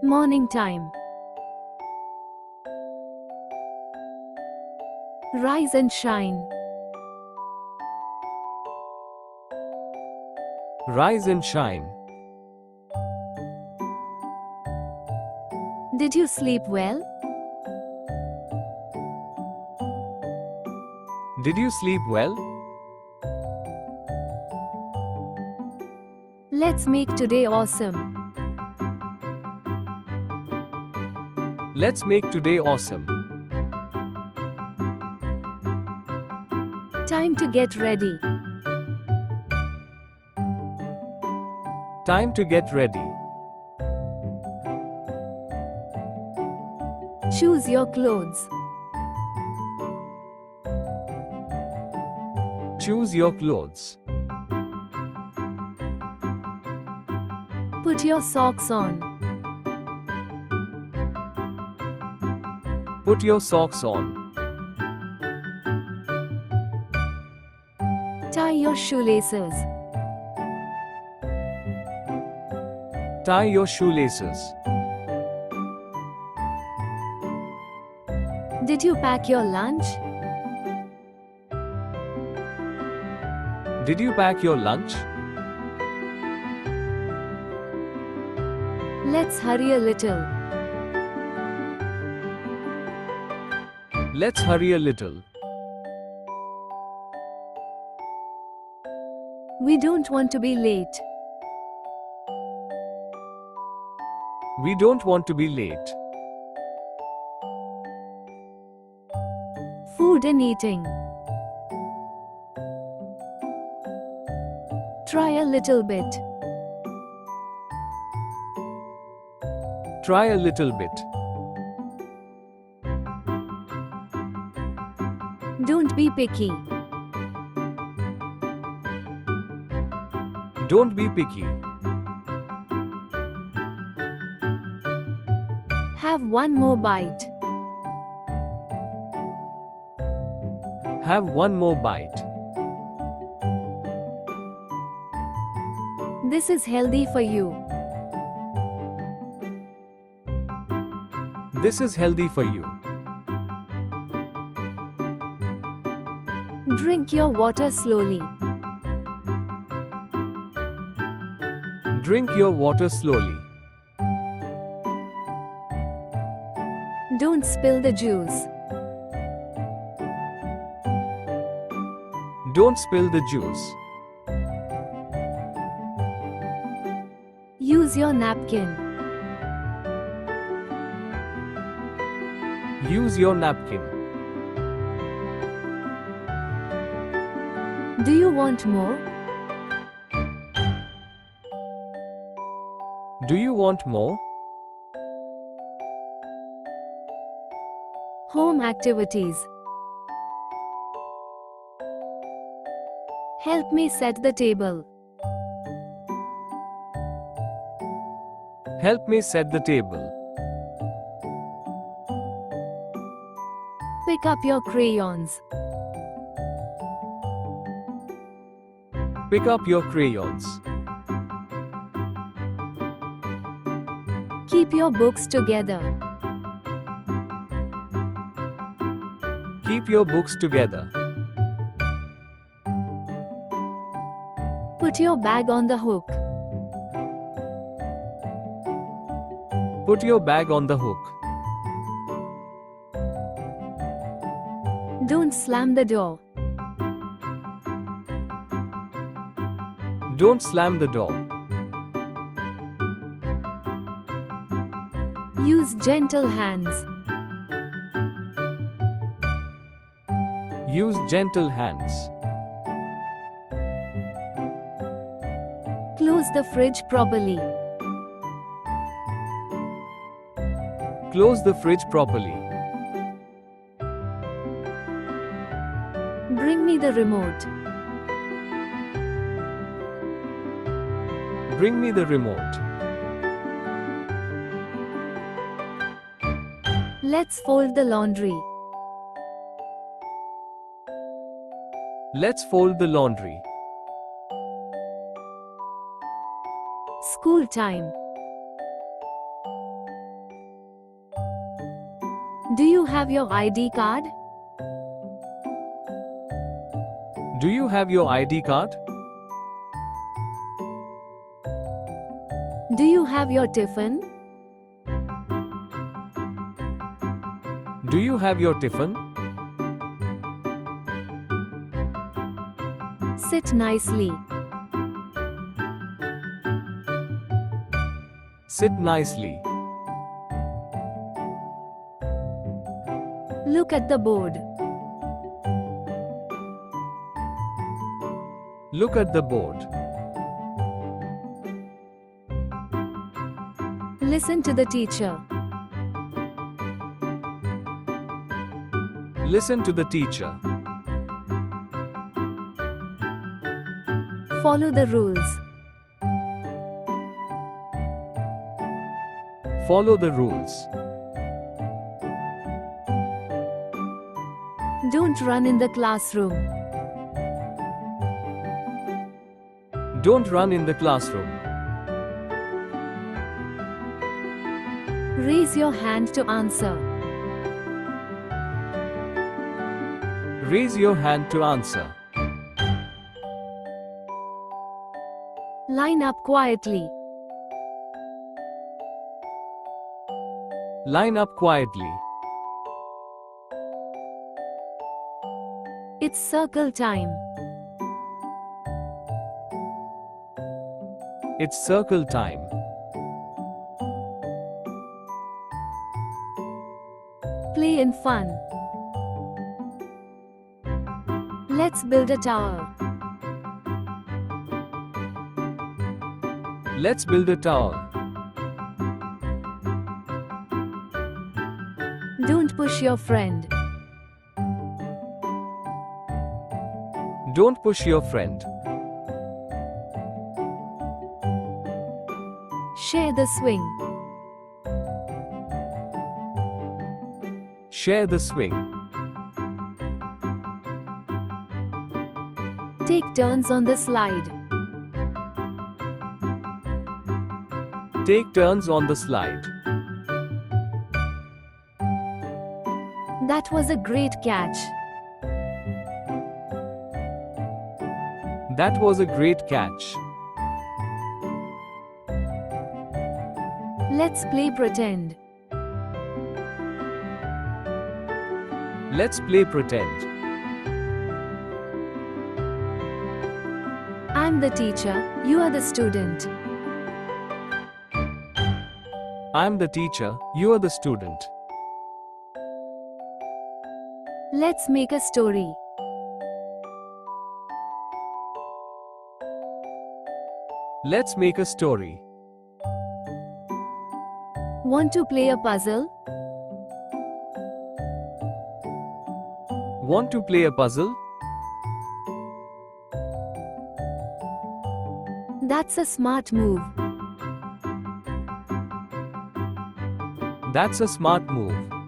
Morning time. Rise and shine. Rise and shine. Did you sleep well? Did you sleep well? Let's make today awesome. Let's make today awesome. Time to get ready. Time to get ready. Choose your clothes. Choose your clothes. Put your socks on. Put your socks on. Tie your shoelaces. Tie your shoelaces. Did you pack your lunch? Did you pack your lunch? Let's hurry a little. Let's hurry a little. We don't want to be late. We don't want to be late. Food and eating. Try a little bit. Try a little bit. Don't be picky. Don't be picky. Have one more bite. Have one more bite. This is healthy for you. This is healthy for you. Drink your water slowly. Drink your water slowly. Don't spill the juice. Don't spill the juice. Use your napkin. Use your napkin. Do you want more? Do you want more? Home activities. Help me set the table. Help me set the table. Pick up your crayons. Pick up your crayons. Keep your books together. Keep your books together. Put your bag on the hook. Put your bag on the hook. Don't slam the door. Don't slam the door. Use gentle hands. Use gentle hands. Close the fridge properly. Close the fridge properly. Bring me the remote. Bring me the remote. Let's fold the laundry. Let's fold the laundry. School time. have your ID card? Do you have your ID card? Do you have your tiffin? Do you have your tiffin? Sit nicely. Sit nicely. Look at the board. Look at the board. Listen to the teacher. Listen to the teacher. Follow the rules. Follow the rules. Don't run in the classroom. Don't run in the classroom. Raise your hand to answer. Raise your hand to answer. Line up quietly. Line up quietly. It's circle time. It's circle time. Play in fun. Let's build a tower. Let's build a tower. Don't push your friend. Don't push your friend. Share the swing. Share the swing. Take turns on the slide. Take turns on the slide. That was a great catch. That was a great catch. Let's play pretend. Let's play pretend. I'm the teacher, you are the student. I'm the teacher, you are the student. Let's make a story. Let's make a story. Want to play a puzzle? Want to play a puzzle? That's a smart move. That's a smart move.